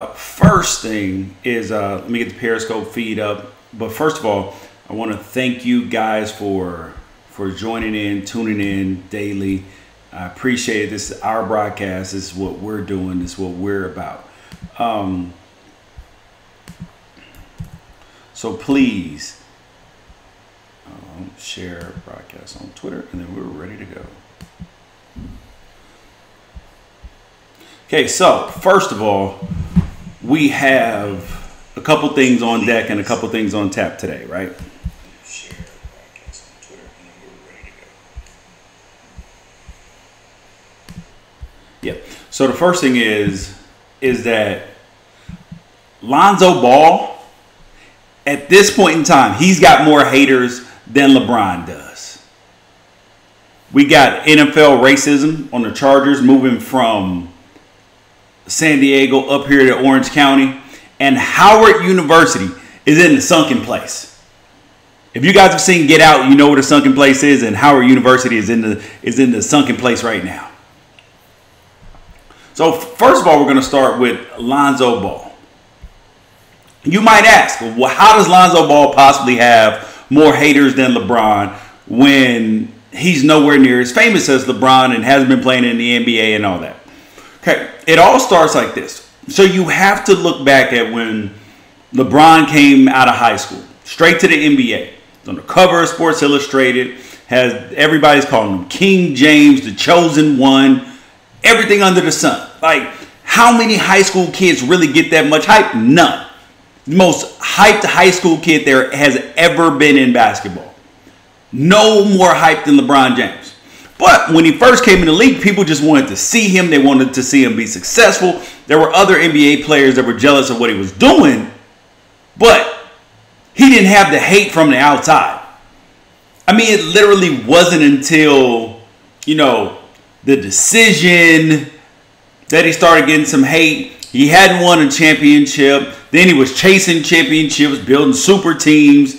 First thing is, let me get the Periscope feed up. But first of all, I want to thank you guys for joining in, tuning in daily. I appreciate it. This is our broadcast. This is what we're doing. This is what we're about. So please share broadcast on Twitter, and then we're ready to go. Okay, so first of all, we have a couple things on deck and a couple things on tap today, right? Share broadcast on Twitter, and then we're ready to go. Yeah. So the first thing is that Lonzo Ball, at this point in time, he's got more haters than LeBron does. We got NFL racism on the Chargers moving from San Diego up here to Orange County, and Howard University is in the sunken place. If you guys have seen Get Out, you know what a sunken place is, and Howard University is in the sunken place right now. So first of all, we're going to start with Lonzo Ball. You might ask, well, how does Lonzo Ball possibly have more haters than LeBron when he's nowhere near as famous as LeBron and hasn't been playing in the NBA and all that? Okay, it all starts like this. So you have to look back at when LeBron came out of high school, straight to the NBA. It's on the cover of Sports Illustrated. Everybody's calling him King James, the chosen one, everything under the sun. Like, how many high school kids really get that much hype? None. The most hyped high school kid there has ever been in basketball. No more hype than LeBron James. But when he first came in the league, people just wanted to see him. They wanted to see him be successful. There were other NBA players that were jealous of what he was doing, but he didn't have the hate from the outside. I mean, it literally wasn't until, the decision that he started getting some hate. He hadn't won a championship. Then he was chasing championships, building super teams.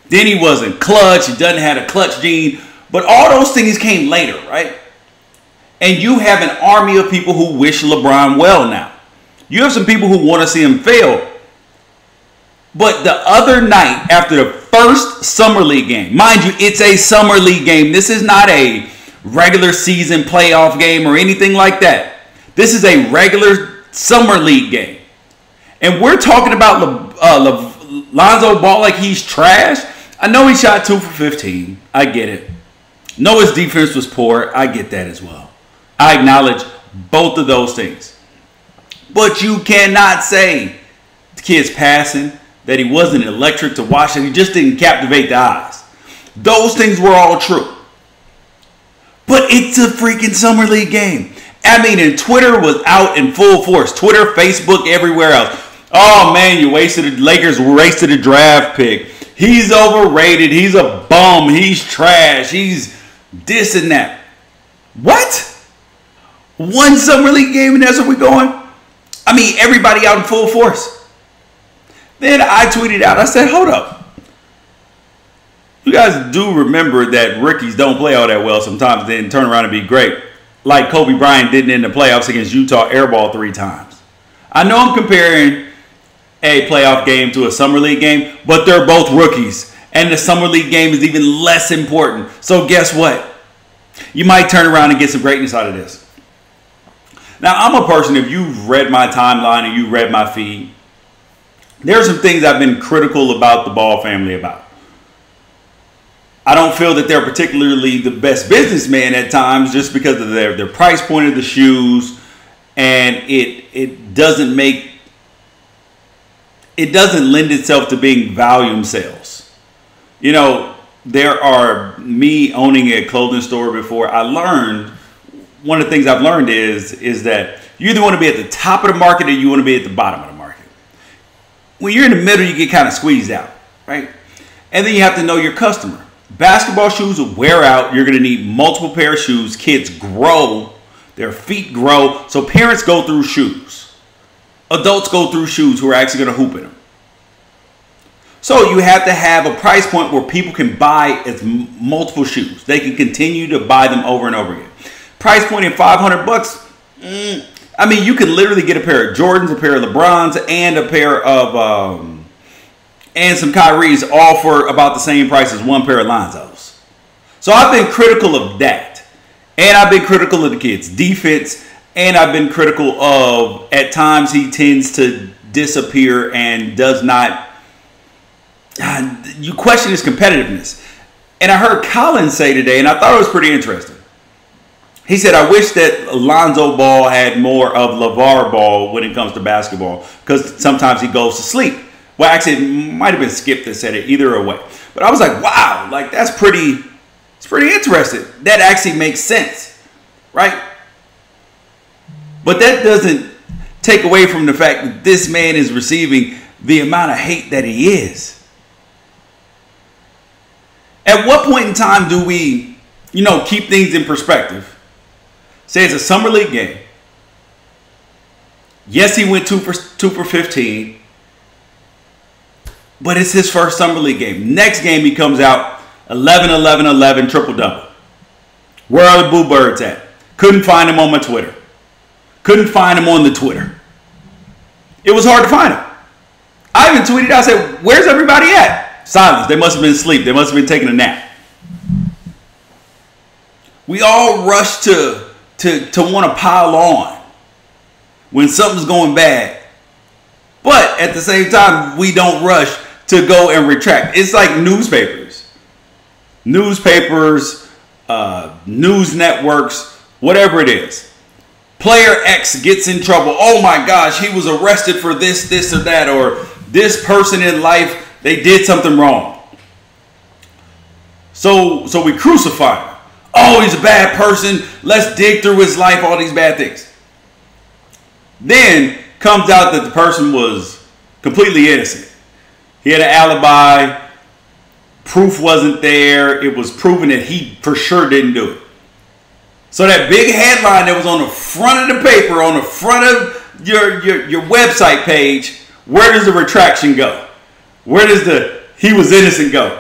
Then he wasn't clutch. He doesn't have a clutch gene. But all those things came later, right? And you have an army of people who wish LeBron well now. You have some people who want to see him fail. But the other night, after the first Summer League game, mind you, it's a Summer League game. This is not a regular season playoff game or anything like that. This is a regular Summer League game. And we're talking about Lonzo Ball like he's trash. I know he shot 2 for 15. I get it. No, his defense was poor. I get that as well. I acknowledge both of those things. But you cannot say the kid's passing, that he wasn't electric to watch, that he just didn't captivate the eyes. Those things were all true. But it's a freaking Summer League game. I mean, and Twitter was out in full force. Twitter, Facebook, everywhere else. Oh, man, Lakers wasted a draft pick. He's overrated. He's a bum. He's trash. He's this and that. What? One Summer League game and that's where we're going? I mean, everybody out in full force. Then I tweeted out, I said, hold up. You guys do remember that rookies don't play all that well sometimes, then turn around and be great. Like Kobe Bryant didn't in the playoffs against Utah, airball 3 times. I know I'm comparing a playoff game to a Summer League game, but they're both rookies. And the Summer League game is even less important. So guess what? You might turn around and get some greatness out of this. Now, I'm a person, if you've read my timeline and you read my feed, there are some things I've been critical about the Ball family about. I don't feel that they're particularly the best businessman at times just because of their price point of the shoes, and it doesn't lend itself to being volume sales. There are, me owning a clothing store before, I learned, one of the things I've learned is that you either want to be at the top of the market or you want to be at the bottom of the market. When you're in the middle, you get kind of squeezed out, right? And then you have to know your customer. Basketball shoes will wear out. You're going to need multiple pair of shoes. Kids grow. Their feet grow. So parents go through shoes. Adults go through shoes who are actually going to hoop in them. So you have to have a price point where people can buy multiple shoes. They can continue to buy them over and over again. Price point at $500. I mean, you could literally get a pair of Jordans, a pair of LeBrons, and a pair of and some Kyries, all for about the same price as one pair of Lonzos. So I've been critical of that, and I've been critical of the kid's defense, and I've been critical of at times he tends to disappear and does not. You question his competitiveness, and I heard Colin say today, and I thought it was pretty interesting. He said, I wish that Lonzo Ball had more of LeVar Ball when it comes to basketball, because sometimes he goes to sleep. Well, actually, it might have been Skip that said it, either way. But I was like, wow, like it's pretty interesting. That actually makes sense, right? But that doesn't take away from the fact that this man is receiving the amount of hate that he is. At what point in time do we, keep things in perspective? Say it's a summer league game. Yes, he went 2 for 15. But it's his first summer league game. Next game he comes out 11, 11, 11, triple-double. Where are the Boo Birds at? Couldn't find him on my Twitter. Couldn't find him on the Twitter. It was hard to find him. I even tweeted out, I said, where's everybody at? Silence. They must have been asleep. They must have been taking a nap. We all rush to want to pile on when something's going bad. But at the same time, we don't rush to go and retract. It's like newspapers, news networks, whatever it is. Player X gets in trouble. Oh my gosh, he was arrested for this, this, or that, or this person in life, they did something wrong. So we crucify him. Oh, he's a bad person. Let's dig through his life, all these bad things. Then comes out that the person was completely innocent. He had an alibi. Proof wasn't there. It was proven that he for sure didn't do it. So that big headline that was on the front of the paper, on the front of your website page, where does the retraction go? Where does the he was innocent go?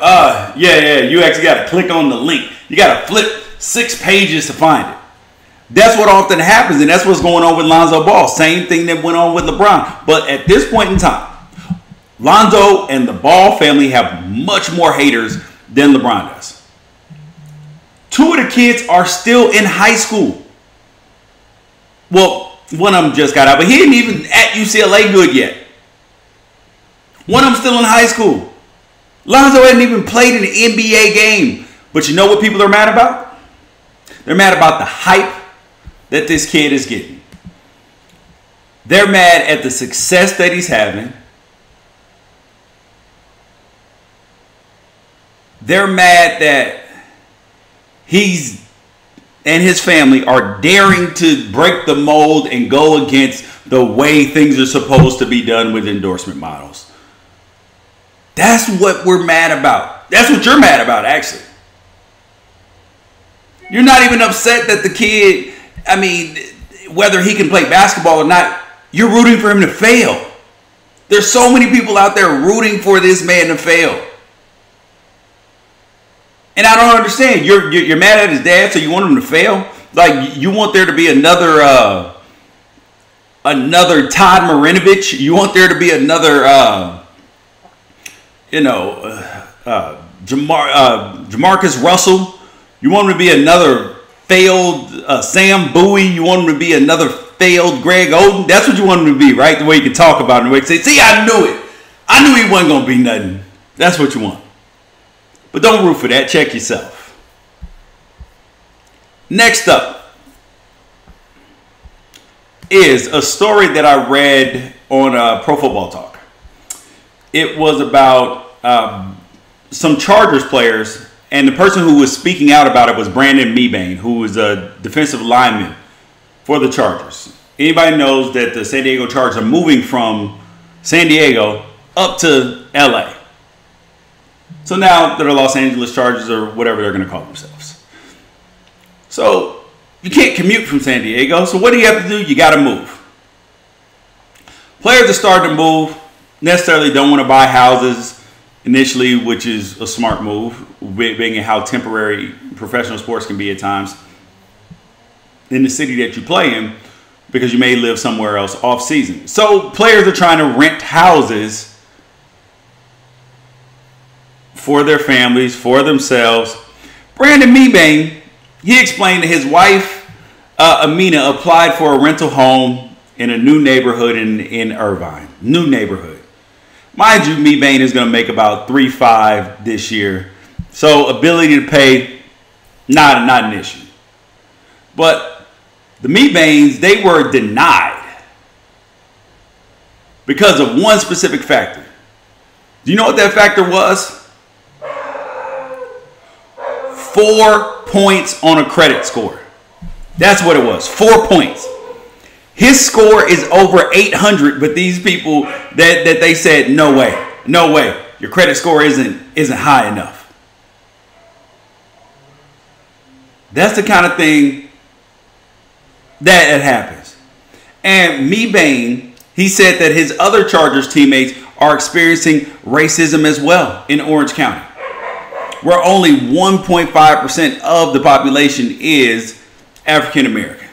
Yeah, you actually got to click on the link. You got to flip 6 pages to find it. That's what often happens, and that's what's going on with Lonzo Ball. Same thing that went on with LeBron. But at this point in time, Lonzo and the Ball family have much more haters than LeBron does. 2 of the kids are still in high school. Well, one of them just got out, but he ain't even at UCLA good yet. One of them still in high school. Lonzo hadn't even played in an NBA game. But you know what people are mad about? They're mad about the hype that this kid is getting. They're mad at the success that he's having. They're mad that he's and his family are daring to break the mold and go against the way things are supposed to be done with endorsement models. That's what we're mad about. That's what you're mad about, actually. You're not even upset that the kid, whether he can play basketball or not, you're rooting for him to fail. There's so many people out there rooting for this man to fail. And I don't understand. You're mad at his dad, so you want him to fail? Like, you want there to be another Todd Marinovich? You want there to be another, Jamarcus Russell? You want him to be another failed Sam Bowie? You want him to be another failed Greg Oden? That's what you want him to be, right? The way you can talk about him, the way you can say, see, I knew it. I knew he wasn't going to be nothing. That's what you want. But don't root for that. Check yourself. Next up is a story that I read on Pro Football Talk. It was about some Chargers players, and the person who was speaking out about it was Brandon Mebane, who was a defensive lineman for the Chargers. Anybody knows that the San Diego Chargers are moving from San Diego up to LA. So now they're the Los Angeles Chargers, or whatever they're going to call themselves. So you can't commute from San Diego. So what do you have to do? You got to move. Players are starting to move. Necessarily don't want to buy houses initially, which is a smart move, being how temporary professional sports can be at times in the city that you play in. because you may live somewhere else off season. So players are trying to rent houses for their families, for themselves. Brandon Mebane, he explained that his wife, Amina, applied for a rental home in a new neighborhood in Irvine. New neighborhood. Mind you, Mebane is going to make about $3.5 this year. So ability to pay, not an issue. But the Mebanes, they were denied because of one specific factor. Do you know what that factor was? 4 points on a credit score. That's what it was. 4 points. His score is over 800, but these people that they said, no way, your credit score isn't high enough. That's the kind of thing that happens. And Mebane, he said that his other Chargers teammates are experiencing racism as well in Orange County, where only 1.5% of the population is African American.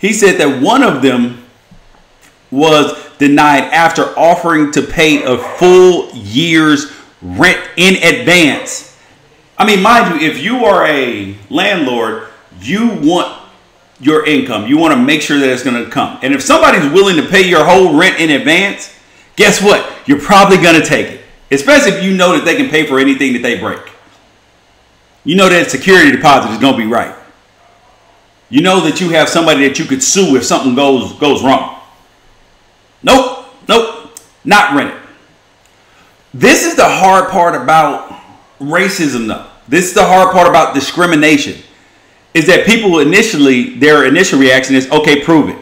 He said that one of them was denied after offering to pay a full year's rent in advance. I mean, mind you, if you are a landlord, you want your income. You want to make sure that it's going to come. And if somebody's willing to pay your whole rent in advance, guess what? You're probably going to take it. Especially if you know that they can pay for anything that they break. You know that security deposit is going to be right. You know that you have somebody that you could sue if something goes wrong. Nope, not rented. This is the hard part about racism, though. This is the hard part about discrimination. Is that people their initial reaction is, okay, prove it.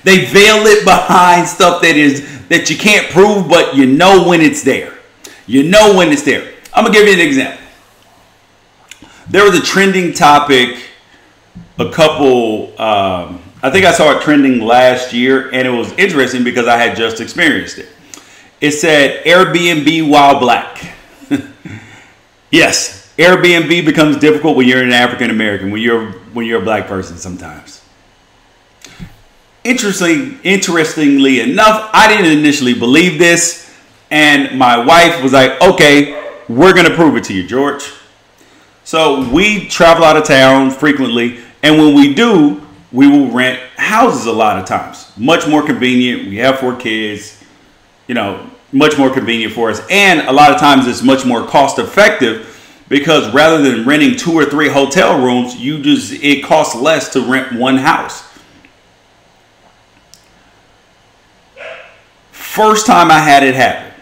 They veil it behind stuff that you can't prove, but you know when it's there. You know when it's there. I'm going to give you an example. There was a trending topic I think I saw it trending last year, and it was interesting because I had just experienced it. It said Airbnb while black. Yes, Airbnb becomes difficult when you're an African American, when you're a black person sometimes. Interestingly enough, I didn't initially believe this, and my wife was like, okay, we're going to prove it to you, George. So we travel out of town frequently, and when we do, we will rent houses a lot of times. Much more convenient. We have 4 kids, much more convenient for us. And a lot of times it's much more cost effective because rather than renting 2 or 3 hotel rooms, it costs less to rent one house. First time I had it happen,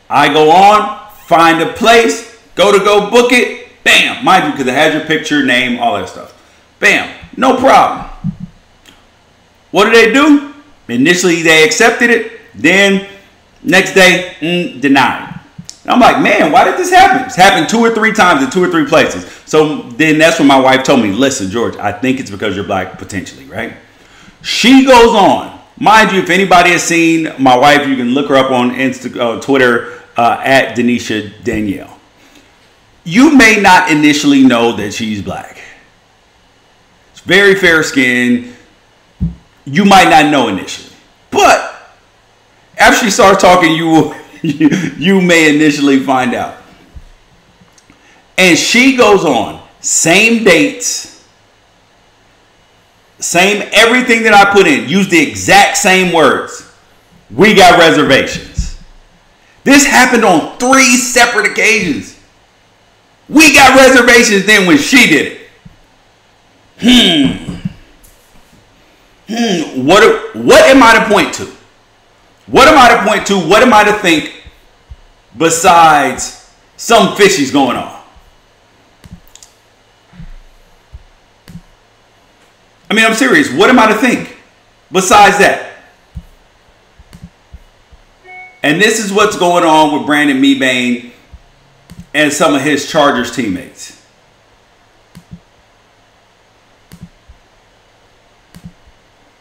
I go on, find a place, go book it, bam, mind you, because it has your picture, name, all that stuff. Bam, no problem. What do? Initially, they accepted it. Then, next day, denied. And I'm like, man, why did this happen? It's happened 2 or 3 times in 2 or 3 places. So then that's when my wife told me, listen, George, I think it's because you're black, potentially, right? She goes on. Mind you, if anybody has seen my wife, you can look her up on Twitter at Denisha Danielle. You may not initially know that she's black. It's very fair skin. You might not know initially. But after she starts talking, you may initially find out. And she goes on. Same dates. Same everything that I put in. Use the exact same words. We got reservations. This happened on 3 separate occasions. We got reservations then when she did it. What am I to point to? What am I to point to? What am I to think besides some fishy's going on? I mean, I'm serious. What am I to think besides that? And this is what's going on with Brandon Mebane and some of his Chargers teammates.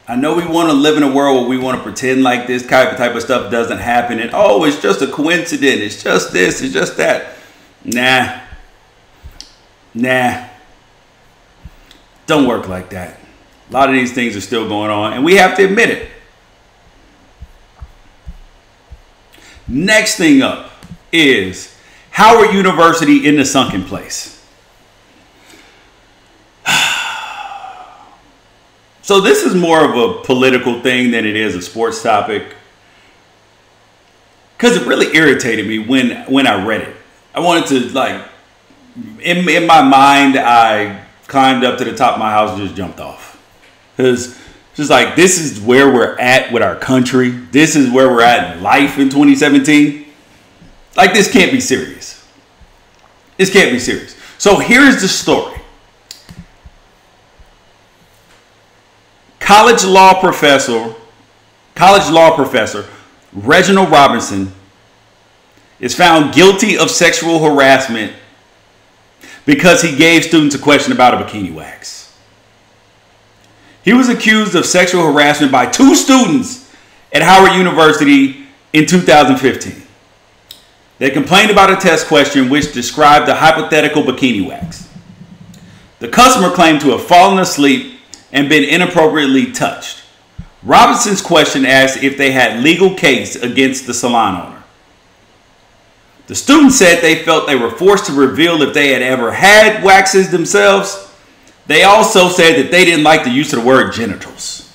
I know we want to live in a world where we want to pretend like this type of stuff doesn't happen. And, oh, it's just a coincidence. It's just this. It's just that. Nah. Don't work like that. A lot of these things are still going on, and we have to admit it. Next thing up is Howard University in the sunken place. So this is more of a political thing than it is a sports topic, because it really irritated me when I read it. I wanted to, like, in my mind, I climbed up to the top of my house and just jumped off. Because just like, this is where we're at with our country. This is where we're at in life in 2017. Like, this can't be serious. This can't be serious. So here's the story. College law professor Reginald Robinson is found guilty of sexual harassment because he gave students a question about a bikini wax. He was accused of sexual harassment by 2 students at Howard University in 2015. They complained about a test question which described a hypothetical bikini wax. The customer claimed to have fallen asleep and been inappropriately touched. Robinson's question asked if they had legal case against the salon owner. The students said they felt they were forced to reveal if they had ever had waxes themselves. They also said that they didn't like the use of the word genitals.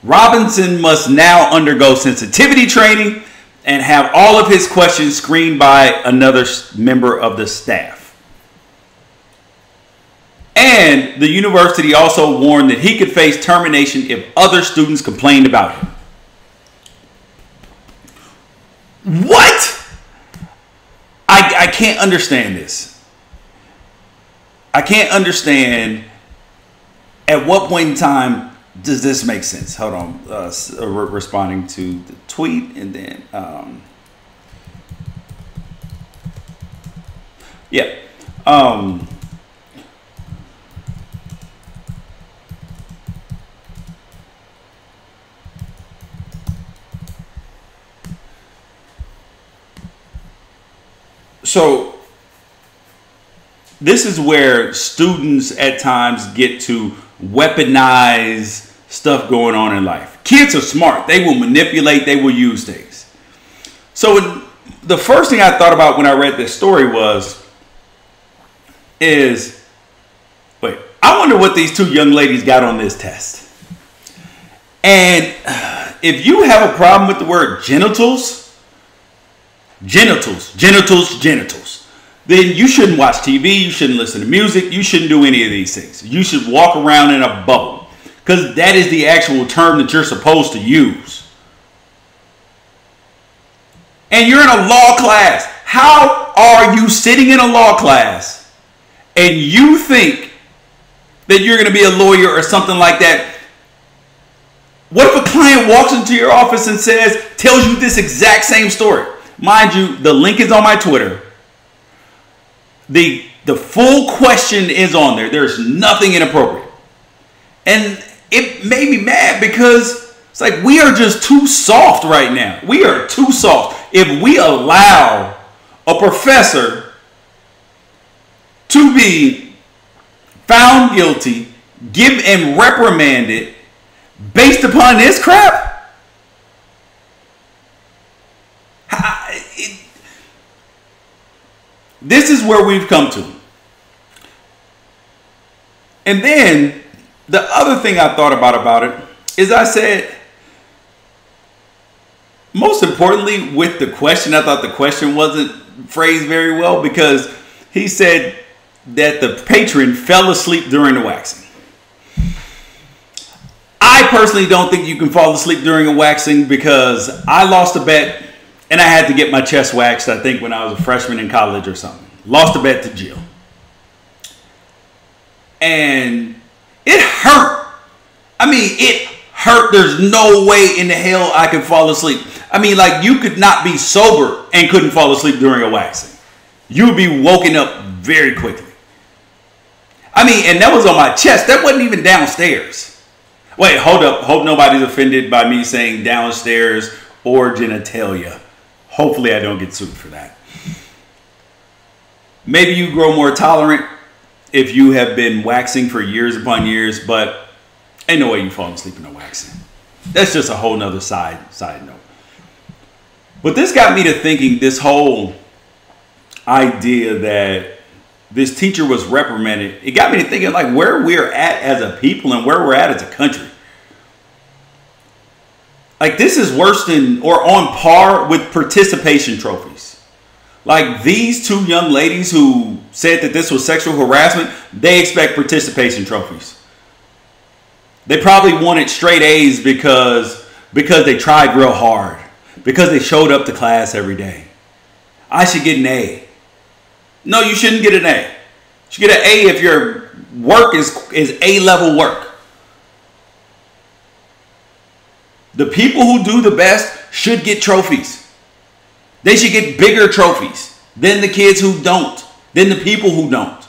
Robinson must now undergo sensitivity training and have all of his questions screened by another member of the staff. And the university also warned that he could face termination if other students complained about him. What? I can't understand this. I can't understand at what point in time does this make sense. Hold on. Responding to the tweet and then... yeah. So this is where students at times get to weaponize stuff going on in life. Kids are smart. They will manipulate. They will use things. So the first thing I thought about when I read this story wait, I wonder what these 2 young ladies got on this test. And if you have a problem with the word genitals, then you shouldn't watch TV, you shouldn't listen to music, you shouldn't do any of these things. You should walk around in a bubble, because that is the actual term that you're supposed to use. And you're in a law class. How are you sitting in a law class and you think that you're going to be a lawyer or something like that? What if a client walks into your office and tells you this exact same story? Mind you, the link is on my Twitter. The full question is on there. There's nothing inappropriate. And it made me mad because it's like, we are just too soft right now. We are too soft. If we allow a professor to be found guilty, and reprimanded based upon this crap, this is where we've come to. And then the other thing I thought about it is, I said, most importantly with the question, I thought the question wasn't phrased very well, because he said that the patron fell asleep during the waxing. I personally don't think you can fall asleep during a waxing, because I lost a bet and I had to get my chest waxed, I think when I was a freshman in college or something. Lost a bet to Jill. And it hurt. I mean, it hurt. There's no way in the hell I could fall asleep. I mean, like, you could not be sober and couldn't fall asleep during a waxing. You would be woken up very quickly. I mean, and that was on my chest. That wasn't even downstairs. Wait, hold up. Hope nobody's offended by me saying downstairs or genitalia. Hopefully I don't get sued for that. Maybe you grow more tolerant if you have been waxing for years upon years, but Ain't no way you falling asleep in no accent. That's just a whole nother side note. But this got me to thinking, this whole idea that this teacher was reprimanded, it got me to thinking like where we're at as a people and where we're at as a country. Like this is worse than or on par with participation trophies. Like these two young ladies who said that this was sexual harassment, they expect participation trophies. They probably wanted straight A's because they tried real hard, because they showed up to class every day. I should get an A. No, you shouldn't get an A. You should get an A if your work is A-level work. The people who do the best should get trophies. They should get bigger trophies than the kids who don't, than the people who don't.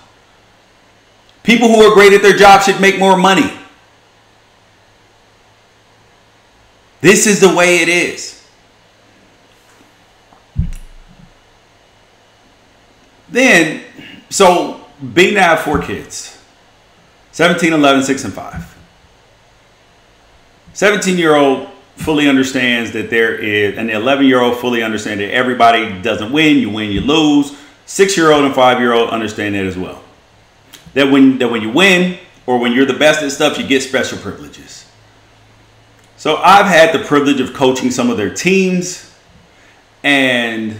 People who are great at their job should make more money. This is the way it is. Then, so being to have 4 kids, 17, 11, 6, and 5. 17-year-old fully understands that there is, and the 11-year-old fully understands that everybody doesn't win, you lose. 6-year-old and 5-year-old understand that as well. That when you win or when you're the best at stuff, you get special privileges. So I've had the privilege of coaching some of their teams, and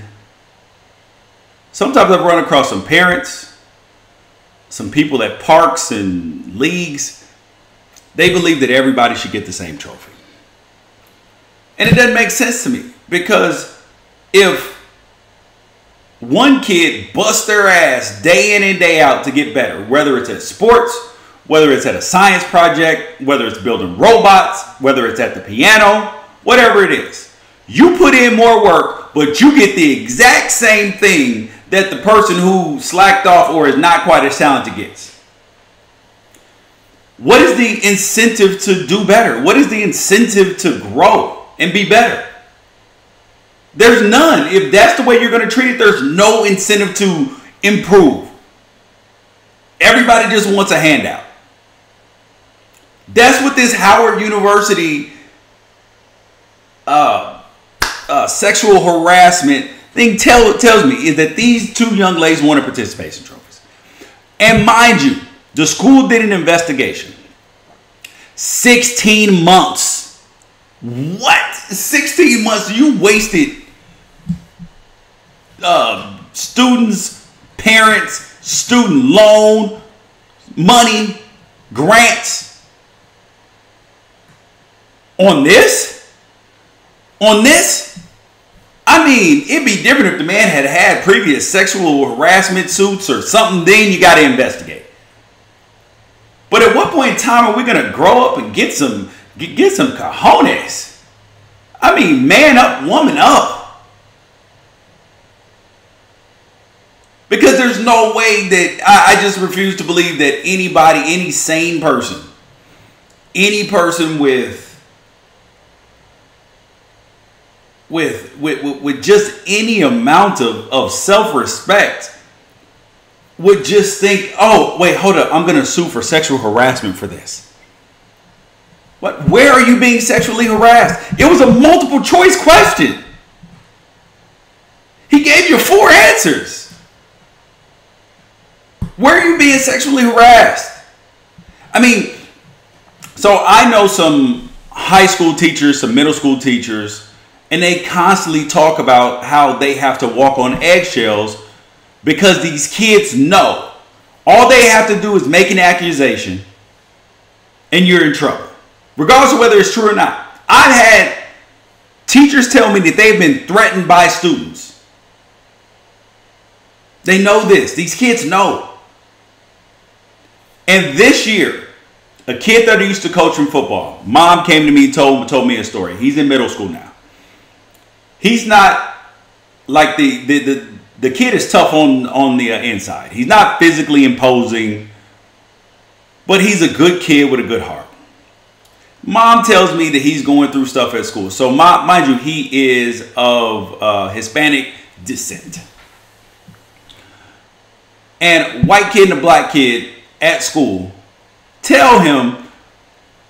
sometimes I've run across some parents, some people at parks and leagues. They believe that everybody should get the same trophy. And it doesn't make sense to me, because if one kid busts their ass day in and day out to get better, whether it's at sports, whether it's at a science project, whether it's building robots, whether it's at the piano, whatever it is, you put in more work, but you get the exact same thing that the person who slacked off or is not quite as talented gets. What is the incentive to do better? What is the incentive to grow and be better? There's none. If that's the way you're going to treat it, there's no incentive to improve. Everybody just wants a handout. That's what this Howard University sexual harassment thing tells me, is that these two young ladies wanted participation trophies. And mind you, the school did an investigation. 16 months. What? 16 months? You wasted students, parents, student loan, money, grants on this? On this? I mean, it'd be different if the man had had previous sexual harassment suits or something. Then you got to investigate. But at what point in time are we going to grow up and get some cojones? I mean, man up, woman up. Because there's no way that I just refuse to believe that anybody, any sane person, any person with just any amount of self-respect would just think, oh, wait, hold up, I'm going to sue for sexual harassment for this. What? Where are you being sexually harassed? It was a multiple choice question. He gave you 4 answers. Where are you being sexually harassed? I mean, so I know some high school teachers, some middle school teachers, and they constantly talk about how they have to walk on eggshells because these kids know all they have to do is make an accusation and you're in trouble, regardless of whether it's true or not. I've had teachers tell me that they've been threatened by students. They know this. These kids know. And this year, a kid that I used to coach in football, mom came to me and told me a story. He's in middle school now. He's not like the kid is tough on the inside. He's not physically imposing, but he's a good kid with a good heart. Mom tells me that he's going through stuff at school. So mind you, he is of Hispanic descent. And white kid and a black kid at school tell him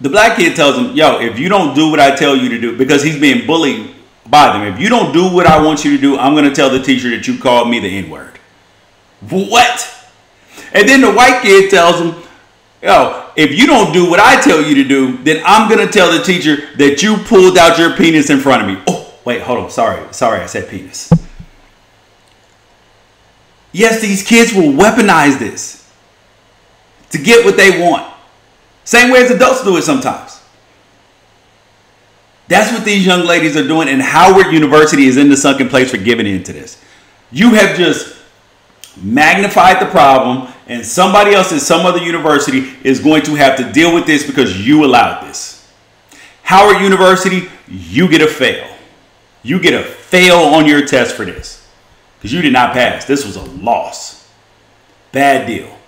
The black kid tells him, yo, if you don't do what I tell you to do, because he's being bullied by them. If you don't do what I want you to do, I'm going to tell the teacher that you called me the N-word. What? And then the white kid tells him, yo, if you don't do what I tell you to do, then I'm going to tell the teacher that you pulled out your penis in front of me. Oh, wait, hold on. Sorry, I said penis. Yes, these kids will weaponize this to get what they want. Same way as adults do it sometimes. That's what these young ladies are doing, and Howard University is in the sunken place for giving into this. You have just magnified the problem, and somebody else at some other university is going to have to deal with this because you allowed this. Howard University, you get a fail. You get a fail on your test for this because you did not pass. This was a loss. Bad deal.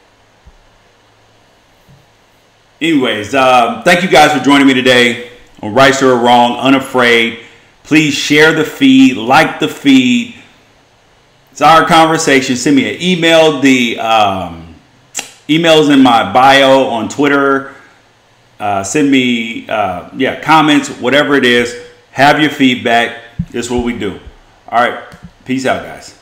Anyways, thank you guys for joining me today on Wrighster or Wrong, Unafraid. Please share the feed, like the feed. It's our conversation. Send me an email. The email's in my bio on Twitter. Send me comments, whatever it is. Have your feedback. This is what we do. All right. Peace out, guys.